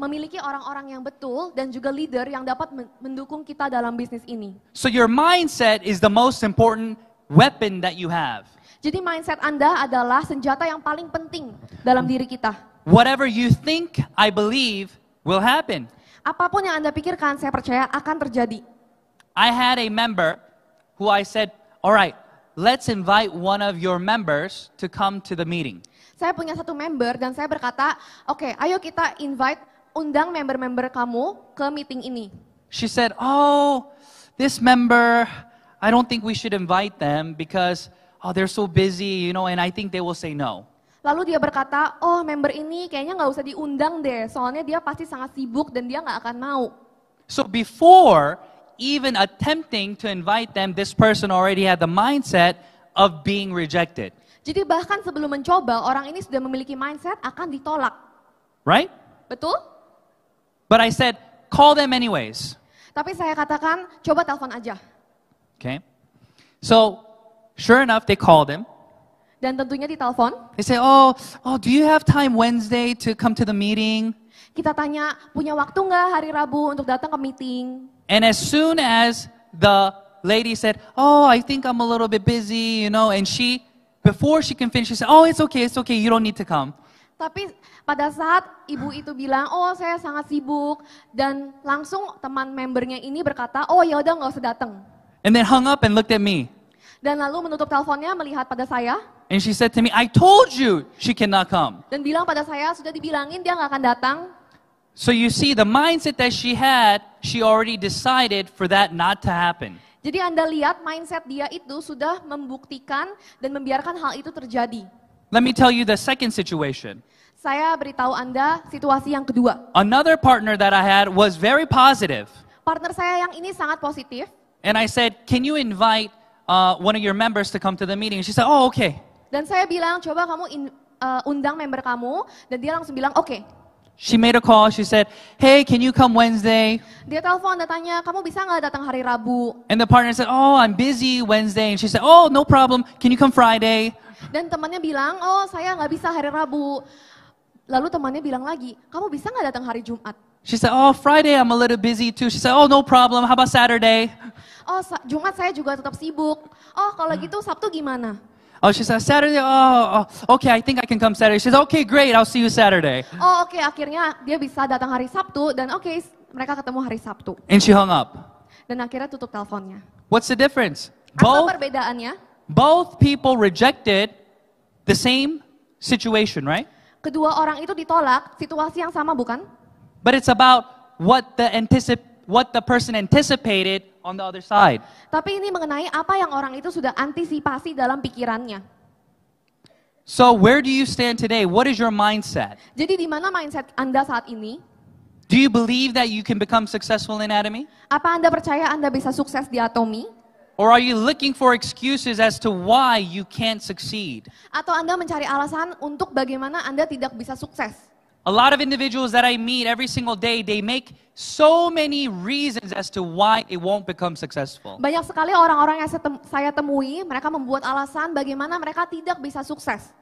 memiliki orang-orang yang betul dan juga leader yang dapat mendukung kita dalam bisnis ini. So your mindset is the most important weapon that you have. Jadi mindset Anda adalah senjata yang paling penting dalam diri kita. Whatever you think, I believe, will happen. Apapun yang Anda pikirkan, saya percaya akan terjadi. I had a member who I said, all right, let's invite one of your members to come to the meeting. Saya punya satu member dan saya berkata, oke, ayo kita undang member-member kamu ke meeting ini. She said, oh, this member, I don't think we should invite them because they're so busy, and I think they will say no. Lalu dia berkata, oh member ini kayaknya nggak usah diundang deh, soalnya dia pasti sangat sibuk dan dia nggak akan mau. So before even attempting to invite them, this person already had the mindset of being rejected. Jadi bahkan sebelum mencoba, orang ini sudah memiliki mindset akan ditolak. Right? Betul? But I said, call them anyways. Tapi saya katakan, coba telepon aja. Okay? So, sure enough, they called him. Dan tentunya ditelepon. They say, oh, do you have time Wednesday to come to the meeting? Kita tanya, punya waktu nggak hari Rabu untuk datang ke meeting? And as soon as the lady said, oh, I think I'm a little bit busy, and before she can finish, she said, oh, it's okay, you don't need to come. Tapi pada saat ibu itu bilang, oh saya sangat sibuk, dan langsung teman membernya ini berkata, oh ya udah nggak usah datang. And then hung up and looked at me. Dan lalu menutup teleponnya melihat pada saya. And she said to me, I told you she cannot come. Dan bilang pada saya, sudah dibilangin dia nggak akan datang. So you see, the mindset that she had, she already decided for that not to happen. Jadi Anda lihat mindset dia itu sudah membuktikan dan membiarkan hal itu terjadi. Let me tell you the second situation. Saya beritahu Anda situasi yang kedua. Another partner that I had was very positive. Partner saya yang ini sangat positif. And I said, can you invite one of your members to come to the meeting? And she said, oh, okay. Dan saya bilang, coba kamu undang member kamu. Dan dia langsung bilang, oke. She made a call. She said, hey, can you come Wednesday? Dia telepon dan tanya, kamu bisa nggak datang hari Rabu? And the partner said, oh, I'm busy Wednesday. And she said, oh, no problem. Can you come Friday? Dan temannya bilang, oh saya nggak bisa hari Rabu. Lalu temannya bilang lagi, kamu bisa nggak datang hari Jumat? She said, oh, Friday I'm a little busy too. She said, oh, no problem. How about Saturday? Oh, Jumat saya juga tetap sibuk. Oh, kalau gitu Sabtu gimana? Oh, she said, Saturday, okay, I think I can come Saturday. She said, okay, great, I'll see you Saturday. Oh, oke, akhirnya dia bisa datang hari Sabtu, dan oke, mereka ketemu hari Sabtu. And she hung up. Dan akhirnya tutup teleponnya. What's the difference? Apa perbedaannya? Both people rejected the same situation, right? Kedua orang itu ditolak, situasi yang sama bukan? But it's about what the person anticipated on the other side. Tapi ini mengenai apa yang orang itu sudah antisipasi dalam pikirannya. So where do you stand today? What is your mindset? Jadi di mana mindset Anda saat ini? Do you believe that you can become successful in Atomy? Apa Anda percaya Anda bisa sukses di Atomy? Or are you looking for excuses as to why you can't succeed? Atau Anda mencari alasan untuk bagaimana Anda tidak bisa sukses? A lot of individuals that I meet every single day, they make so many reasons as to why they won't become successful. Banyak sekali orang-orang yang saya temui, mereka membuat alasan bagaimana mereka tidak bisa sukses.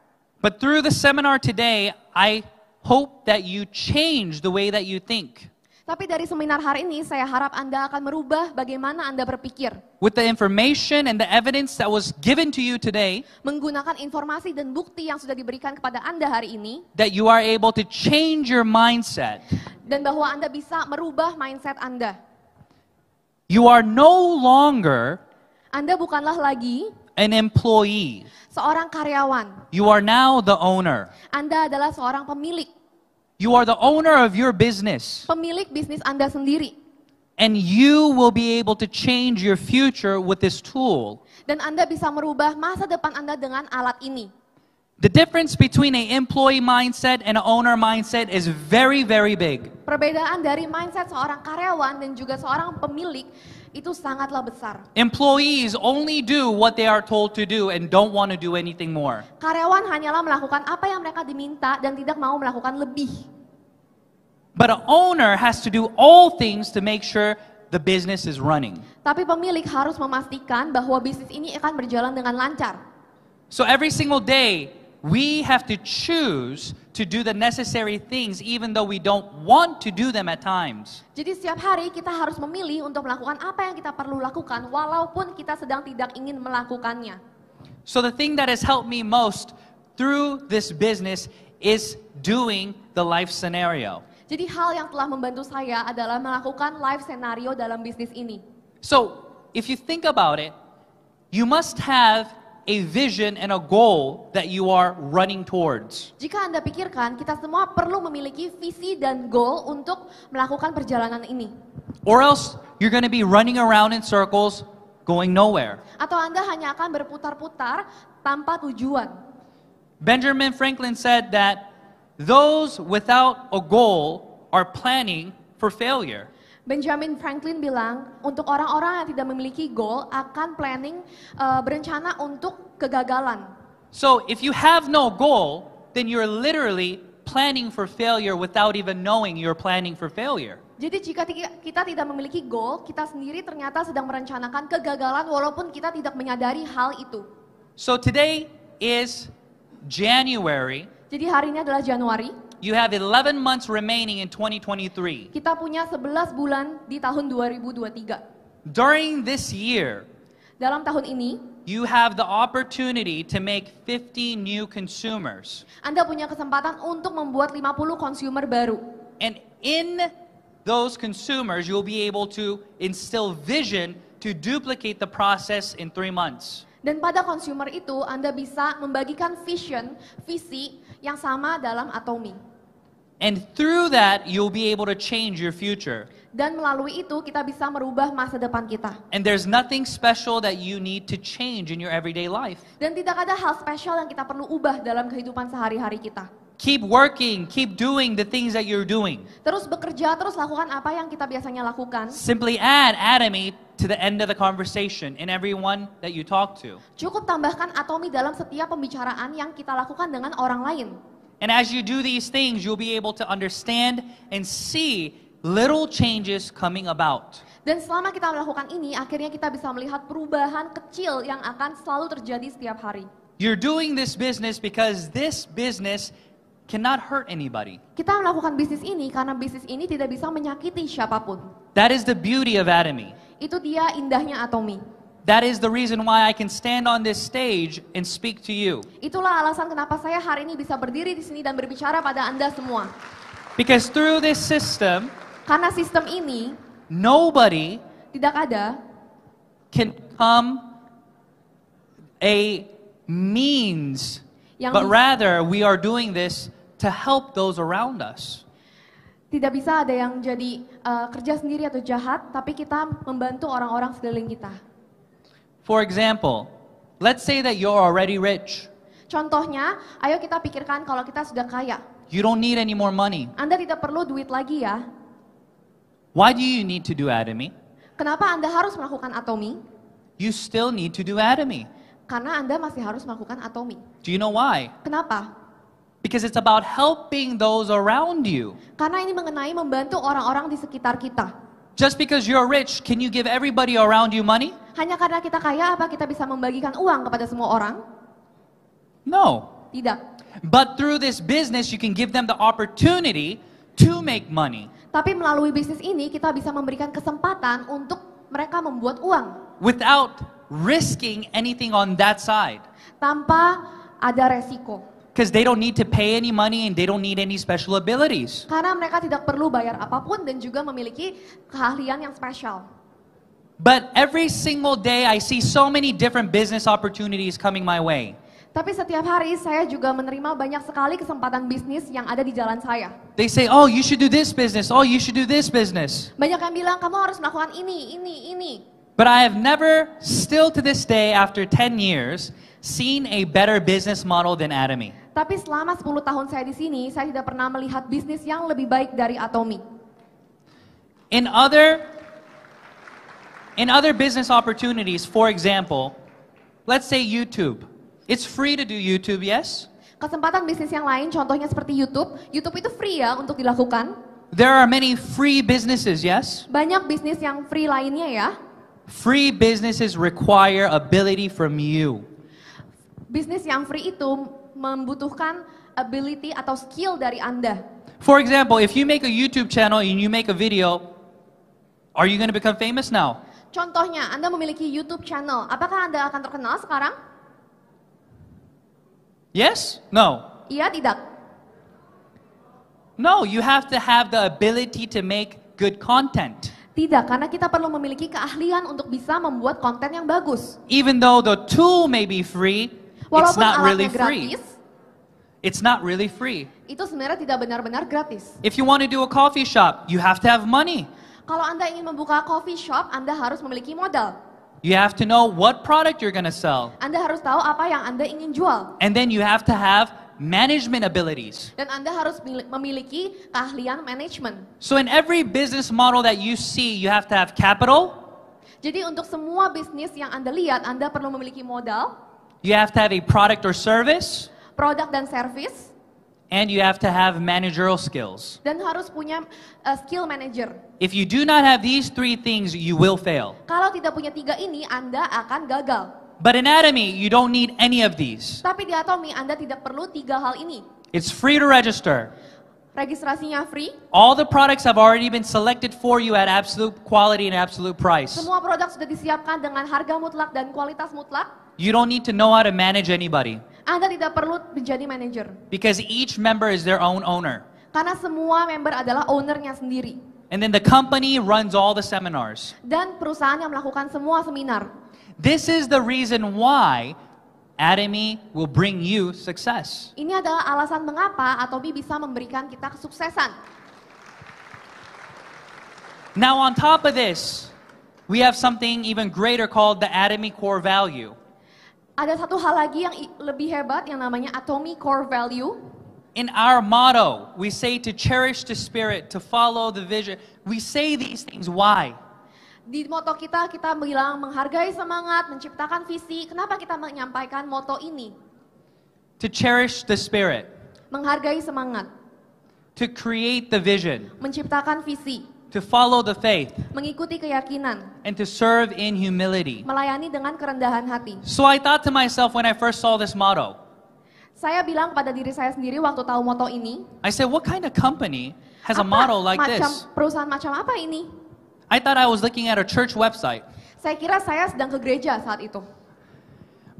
But through the seminar today, I hope that you change the way that you think. Tapi dari seminar hari ini, saya harap Anda akan merubah bagaimana Anda berpikir. With the information and the evidence that was given to you today, Menggunakan informasi dan bukti yang sudah diberikan kepada Anda hari ini, that you are able to change your mindset. dan bahwa Anda bisa merubah mindset Anda. You are no longer Anda bukanlah lagi an employee. seorang karyawan. You are now the owner. Anda adalah seorang pemilik. You are the owner of your business. Pemilik bisnis Anda sendiri. And you will be able to change your future with this tool. Dan Anda bisa merubah masa depan Anda dengan alat ini. The difference between an employee mindset and an owner mindset is very, very big. Perbedaan dari mindset seorang karyawan dan juga seorang pemilik itu sangatlah besar. Employees only do what they are told to do and don't want to do anything more. Karyawan hanyalah melakukan apa yang mereka diminta dan tidak mau melakukan lebih. But an owner has to do all things to make sure the business is running. Tapi pemilik harus memastikan bahwa bisnis ini akan berjalan dengan lancar. So every single day, we have to choose to do the necessary things even though we don't want to do them at times. Jadi setiap hari kita harus memilih untuk melakukan apa yang kita perlu lakukan walaupun kita sedang tidak ingin melakukannya. So the thing that has helped me most through this business is doing the life scenario. Jadi hal yang telah membantu saya adalah melakukan live scenario dalam bisnis ini. So if you think about it, you must have a vision and a goal that you are running towards. Jika Anda pikirkan, kita semua perlu memiliki visi dan goal untuk melakukan perjalanan ini. Or else you're going to be running around in circles going nowhere. Atau Anda hanya akan berputar-putar tanpa tujuan. Benjamin Franklin said that those without a goal are planning for failure. Benjamin Franklin bilang, untuk orang-orang yang tidak memiliki goal akan planning, berencana untuk kegagalan. So if you have no goal, then you're literally planning for failure without even knowing you're planning for failure. Jadi jika kita tidak memiliki goal, kita sendiri ternyata sedang merencanakan kegagalan walaupun kita tidak menyadari hal itu. So today is January. Jadi hari ini adalah Januari. You have 11 months remaining in 2023. Kita punya 11 bulan di tahun 2023. During this year, Dalam tahun ini, you have the opportunity to make 50 new consumers. Anda punya kesempatan untuk membuat 50 consumer baru. And in those consumers, you'll be able to instill vision to duplicate the process in 3 months. Dan pada consumer itu, Anda bisa membagikan visi yang sama dalam Atomy. And through that, you'll be able to change your future. Dan melalui itu, kita bisa merubah masa depan kita. And there's nothing special that you need to change in your everyday life. Dan tidak ada hal spesial yang kita perlu ubah dalam kehidupan sehari-hari kita. Keep working, keep doing the things that you're doing. Terus bekerja, terus lakukan apa yang kita biasanya lakukan. Simply add Atomy to the end of the conversation in everyone that you talk to. Cukup tambahkan Atomy dalam setiap pembicaraan yang kita lakukan dengan orang lain. And as you do these things, you'll be able to understand and see little changes coming about. Dan selama kita melakukan ini, akhirnya kita bisa melihat perubahan kecil yang akan selalu terjadi setiap hari. You're doing this business because this business cannot hurt anybody. Kita melakukan bisnis ini karena bisnis ini tidak bisa menyakiti siapapun. That is the beauty of Atomy. Itu dia indahnya Atomy. That is the reason why I can stand on this stage and speak to you. Itulah alasan kenapa saya hari ini bisa berdiri di sini dan berbicara pada Anda semua. Because through this system, Karena sistem ini nobody tidak ada can become a means, Yang but rather we are doing this to help those around us. Tidak bisa ada yang jadi kerja sendiri atau jahat, tapi kita membantu orang-orang sekeliling kita. For example, let's say that you're already rich. Contohnya, ayo kita pikirkan kalau kita sudah kaya. You don't need any more money. Anda tidak perlu duit lagi ya. Why do you need to do Atomy? Kenapa Anda harus melakukan Atomy? You still need to do Atomy. Karena Anda masih harus melakukan Atomy. Do you know why? Kenapa? Because it's about helping those around you. Karena ini mengenai membantu orang-orang di sekitar kita. Just because you're rich, can you give everybody around you money? Hanya karena kita kaya, apa kita bisa membagikan uang kepada semua orang? No. Tidak. But through this business, you can give them the opportunity to make money Tapi melalui bisnis ini, kita bisa memberikan kesempatan untuk mereka membuat uang. without risking anything on that side. Tanpa ada resiko. Because they don't need to pay any money and they don't need any special abilities. Karena mereka tidak perlu bayar apapun dan juga memiliki keahlian yang spesial. But every single day, I see so many different business opportunities coming my way. Tapi setiap hari saya juga menerima banyak sekali kesempatan bisnis yang ada di jalan saya. They say, oh, you should do this business. Oh, you should do this business. Banyak yang bilang, kamu harus melakukan ini. But I have never, still to this day, after 10 years, seen a better business model than Atomy. Tapi selama 10 tahun saya di sini, saya tidak pernah melihat bisnis yang lebih baik dari Atomy. In other business opportunities, for example, let's say YouTube. It's free to do YouTube, yes? Kesempatan bisnis yang lain, contohnya seperti YouTube. YouTube itu free ya untuk dilakukan. There are many free businesses, yes? Banyak bisnis yang free lainnya ya. Free businesses require ability from you. Bisnis yang free itu membutuhkan ability atau skill dari Anda. For example, if you make a YouTube channel and you make a video, are you going to become famous now? Contohnya, Anda memiliki YouTube channel. Apakah Anda akan terkenal sekarang? Yes? No. Iya, tidak. No, you have to have the ability to make good content. Tidak, karena kita perlu memiliki keahlian untuk bisa membuat konten yang bagus. Even though the tool may be free, it's Walaupun not really alatnya free. gratis, It's not really free. itu sebenarnya tidak benar-benar gratis. If you want to do a coffee shop, you have to have money. Kalau Anda ingin membuka coffee shop, Anda harus memiliki modal. You have to know what product you're going to sell. Anda harus tahu apa yang Anda ingin jual. And then you have to have management abilities. Dan Anda harus memiliki keahlian manajemen. So in every business model that you see, you have to have capital, Jadi untuk semua bisnis yang Anda lihat, Anda perlu memiliki modal, you have to have a product or service, produk dan service, and you have to have managerial skills. dan harus punya skill manager. If you do not have these three things, you will fail. Kalau tidak punya 3 ini, Anda akan gagal. But in Atomy, you don't need any of these. Tapi di Atomy, Anda tidak perlu 3 hal ini. It's free to register. Registrasinya free, All the products have already been selected for you at absolute quality and absolute price. semua produk sudah disiapkan dengan harga mutlak dan kualitas mutlak. You don't need to know how to manage anybody Anda tidak perlu menjadi manajer. because each member is their own owner. Karena semua member adalah ownernya sendiri. And then the company runs all the seminars. Dan perusahaan yang melakukan semua seminar. This is the reason why Atomy will bring you success. Ini adalah alasan mengapa Atomy bisa memberikan kita kesuksesan. Now on top of this, we have something even greater called the Atomy core value. Ada satu hal lagi yang lebih hebat yang namanya Atomy core value. In our motto, we say to cherish the spirit, to follow the vision. We say these things, why? Di moto kita bilang menghargai semangat, menciptakan visi. Kenapa kita menyampaikan moto ini? To cherish the spirit, Menghargai semangat, to create the vision, menciptakan visi, to follow the faith, mengikuti keyakinan, and to serve in humility. melayani dengan kerendahan hati. So I thought to myself when I first saw this motto, Saya bilang pada diri saya sendiri waktu tahu moto ini, I said, what kind of company has a motto like this? perusahaan macam apa ini? I thought I was looking at a church website. Saya kira saya sedang ke gereja saat itu.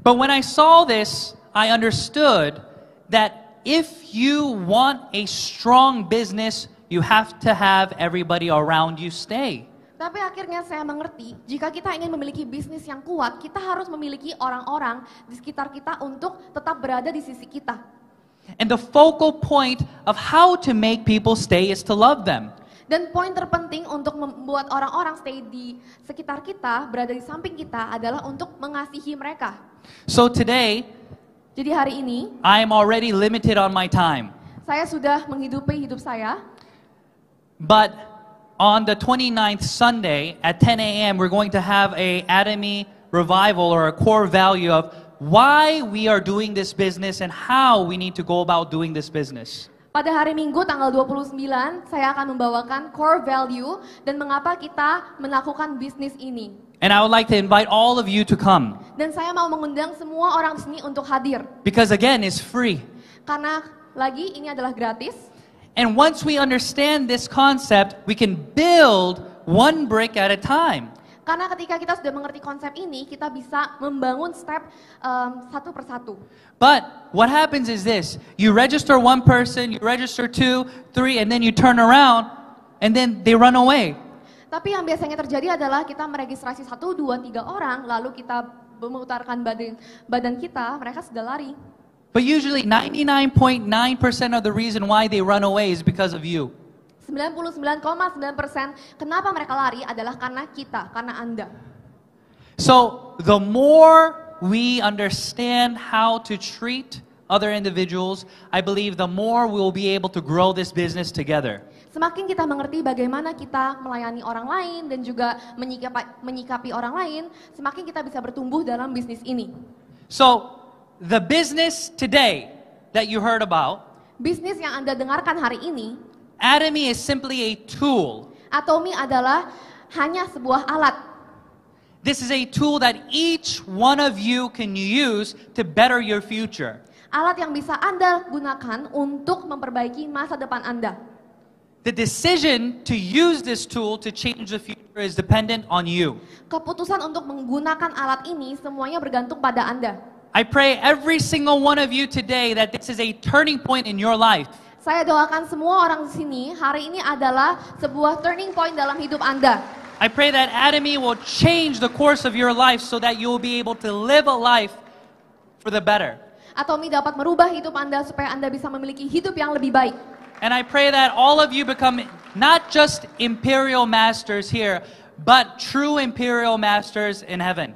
But when I saw this, I understood that if you want a strong business, you have to have everybody around you stay. Tapi akhirnya saya mengerti, jika kita ingin memiliki bisnis yang kuat, kita harus memiliki orang-orang di sekitar kita untuk tetap berada di sisi kita. And the focal point of how to make people stay is to love them. Dan poin terpenting untuk membuat orang-orang stay di sekitar kita, berada di samping kita, adalah untuk mengasihi mereka. So today, Jadi hari ini, I am already limited on my time. saya sudah menghidupi hidup saya. But on the 29th Sunday at 10 a.m., we're going to have a Atomy revival or a core value of why we are doing this business and how we need to go about doing this business. Pada hari Minggu tanggal 29, saya akan membawakan core value dan mengapa kita melakukan bisnis ini. And I would like to invite all of you to come. Dan saya mau mengundang semua orang di sini untuk hadir. Because again, it's free. Karena lagi ini adalah gratis. And once we understand this concept, we can build one brick at a time. Karena ketika kita sudah mengerti konsep ini, kita bisa membangun step satu persatu. But what happens is this, you register one person, you register 2, 3, and then you turn around, and then they run away. Tapi yang biasanya terjadi adalah kita meregistrasi 1, 2, 3 orang, lalu kita memutarkan badan kita, mereka sudah lari. But usually 99.9% of the reason why they run away is because of you. 99,9% kenapa mereka lari adalah karena kita, karena Anda. So the more we understand how to treat other individuals, I believe the more we'll be able to grow this business together. Semakin kita mengerti bagaimana kita melayani orang lain dan juga menyikapi orang lain, semakin kita bisa bertumbuh dalam bisnis ini. So, the business today that you heard about, Bisnis yang Anda dengarkan hari ini, Atomy is simply a tool. Atomy adalah hanya sebuah alat. This is a tool that each one of you can use to better your future. Alat yang bisa Anda gunakan untuk memperbaiki masa depan Anda. The decision to use this tool to change the future is dependent on you. Keputusan untuk menggunakan alat ini semuanya bergantung pada Anda. I pray every single one of you today that this is a turning point in your life. Saya doakan semua orang di sini, hari ini adalah sebuah turning point dalam hidup Anda. I pray that Atomy will change the course of your life so that you will be able to live a life for the better. Atomy dapat merubah hidup Anda supaya Anda bisa memiliki hidup yang lebih baik. And I pray that all of you become not just imperial masters here, but true imperial masters in heaven.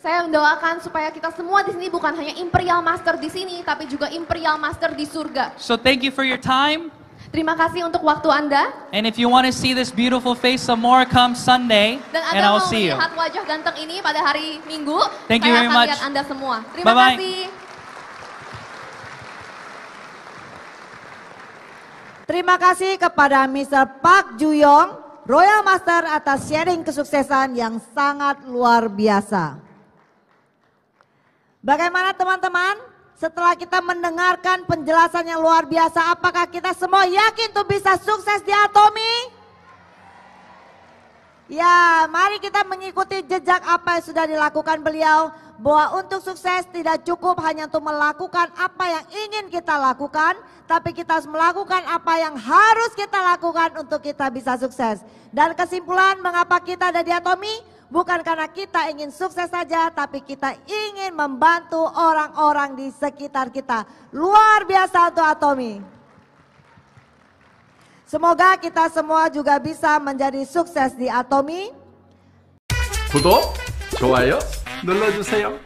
Saya mendoakan supaya kita semua di sini bukan hanya imperial master di sini, tapi juga imperial master di surga. So thank you for your time. Terima kasih untuk waktu Anda. And if you want to see this beautiful face some more, come Sunday, Dan and Anda I'll mau see you. melihat wajah ganteng ini pada hari Minggu, Thank you saya very akan much. lihat Anda semua. Terima Bye-bye. kasih. Terima kasih kepada Mr. Park Ju-yong, Royal Master atas sharing kesuksesan yang sangat luar biasa. Bagaimana teman-teman? Setelah kita mendengarkan penjelasan yang luar biasa, apakah kita semua yakin tuh bisa sukses di Atomy? Ya, mari kita mengikuti jejak apa yang sudah dilakukan beliau, bahwa untuk sukses tidak cukup hanya untuk melakukan apa yang ingin kita lakukan, tapi kita harus melakukan apa yang harus kita lakukan untuk kita bisa sukses. Dan kesimpulan mengapa kita ada di Atomy, bukan karena kita ingin sukses saja, tapi kita ingin membantu orang-orang di sekitar kita. Luar biasa untuk Atomy. Semoga kita semua juga bisa menjadi sukses di Atomy. 구독, 좋아요 눌러주세요.